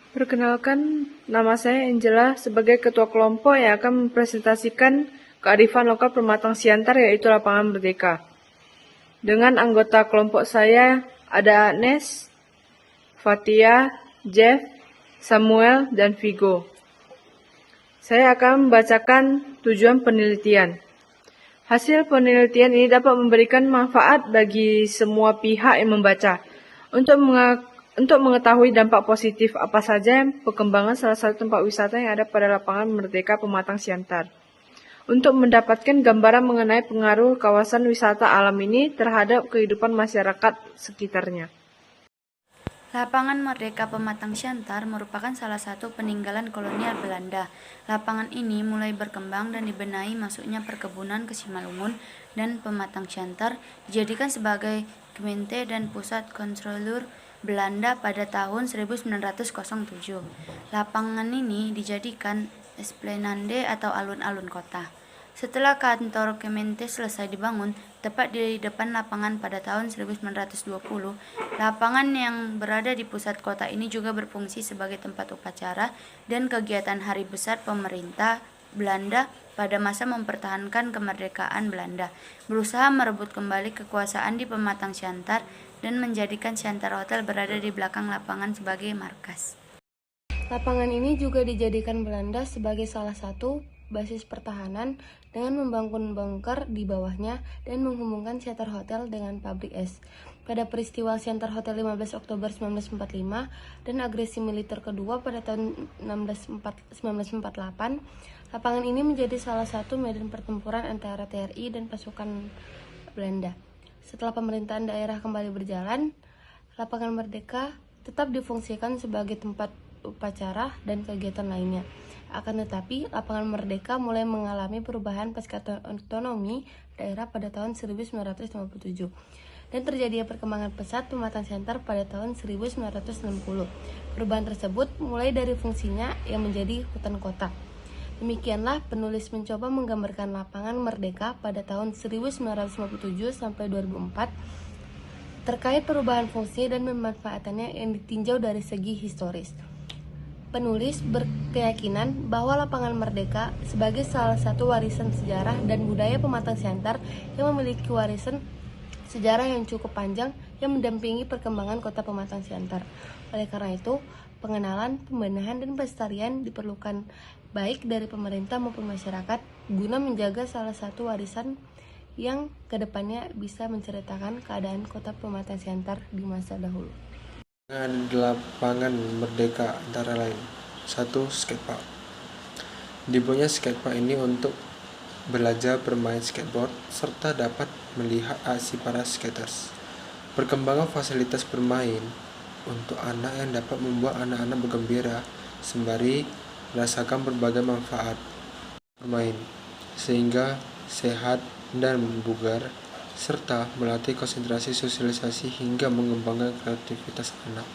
Perkenalkan, nama saya Angela sebagai ketua kelompok yang akan mempresentasikan kearifan lokal pematang siantar yaitu Lapangan Merdeka. Dengan anggota kelompok saya ada Agnes, Fatia, Jeff, Samuel, dan Vigo. Saya akan membacakan tujuan penelitian. Hasil penelitian ini dapat memberikan manfaat bagi semua pihak yang membaca untuk mengetahui dampak positif apa saja perkembangan salah satu tempat wisata yang ada pada Lapangan Merdeka Pematang Siantar. Untuk mendapatkan gambaran mengenai pengaruh kawasan wisata alam ini terhadap kehidupan masyarakat sekitarnya. Lapangan Merdeka Pematang Siantar merupakan salah satu peninggalan kolonial Belanda. Lapangan ini mulai berkembang dan dibenahi masuknya perkebunan ke Simalungun dan Pematang Siantar dijadikan sebagai Gemeente dan pusat kontrolur Belanda pada tahun 1907. Lapangan ini dijadikan esplanade atau alun-alun kota. Setelah kantor Kemente selesai dibangun, tepat di depan lapangan pada tahun 1920, lapangan yang berada di pusat kota ini juga berfungsi sebagai tempat upacara dan kegiatan hari besar pemerintah Belanda pada masa mempertahankan kemerdekaan Belanda, berusaha merebut kembali kekuasaan di Pematang Siantar dan menjadikan Siantar Hotel berada di belakang lapangan sebagai markas. Lapangan ini juga dijadikan Belanda sebagai salah satu basis pertahanan dengan membangun bunker di bawahnya dan menghubungkan Siantar Hotel dengan pabrik es. Pada peristiwa Siantar Hotel 15 Oktober 1945 dan agresi militer kedua pada tahun 1948, lapangan ini menjadi salah satu medan pertempuran antara TRI dan pasukan Belanda. Setelah pemerintahan daerah kembali berjalan, Lapangan Merdeka tetap difungsikan sebagai tempat upacara dan kegiatan lainnya. Akan tetapi, Lapangan Merdeka mulai mengalami perubahan pasca otonomi daerah pada tahun 1957 dan terjadi perkembangan pesat Pematang Siantar pada tahun 1960. Perubahan tersebut mulai dari fungsinya yang menjadi hutan kota. Demikianlah penulis mencoba menggambarkan Lapangan Merdeka pada tahun 1957 sampai 2004 terkait perubahan fungsi dan pemanfaatannya yang ditinjau dari segi historis. Penulis berkeyakinan bahwa Lapangan Merdeka sebagai salah satu warisan sejarah dan budaya Pematang Siantar yang memiliki warisan sejarah yang cukup panjang yang mendampingi perkembangan kota Pematang Siantar. Oleh karena itu, pengenalan, pembenahan, dan pelestarian diperlukan baik dari pemerintah maupun masyarakat guna menjaga salah satu warisan yang kedepannya bisa menceritakan keadaan kota Pematang Siantar di masa dahulu. Dengan Lapangan Merdeka antara lain 1. Skatepark. Dibuatnya skatepark ini untuk belajar bermain skateboard serta dapat melihat aksi para skaters. Perkembangan fasilitas bermain untuk anak yang dapat membuat anak-anak bergembira sembari merasakan berbagai manfaat bermain sehingga sehat dan bugar serta melatih konsentrasi, sosialisasi hingga mengembangkan kreativitas anak.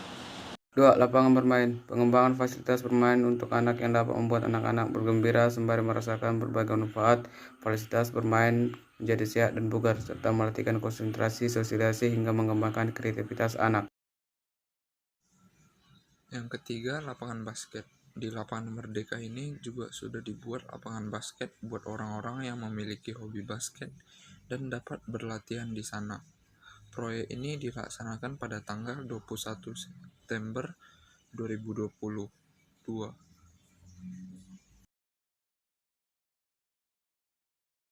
2. Lapangan bermain. Pengembangan fasilitas bermain untuk anak yang dapat membuat anak-anak bergembira sembari merasakan berbagai manfaat. Fasilitas bermain menjadi sehat dan bugar serta melatihkan konsentrasi, sosialisasi hingga mengembangkan kreativitas anak. Yang ketiga, lapangan basket. Di Lapangan Merdeka ini juga sudah dibuat lapangan basket buat orang-orang yang memiliki hobi basket dan dapat berlatihan di sana. Proyek ini dilaksanakan pada tanggal 21 September 2022.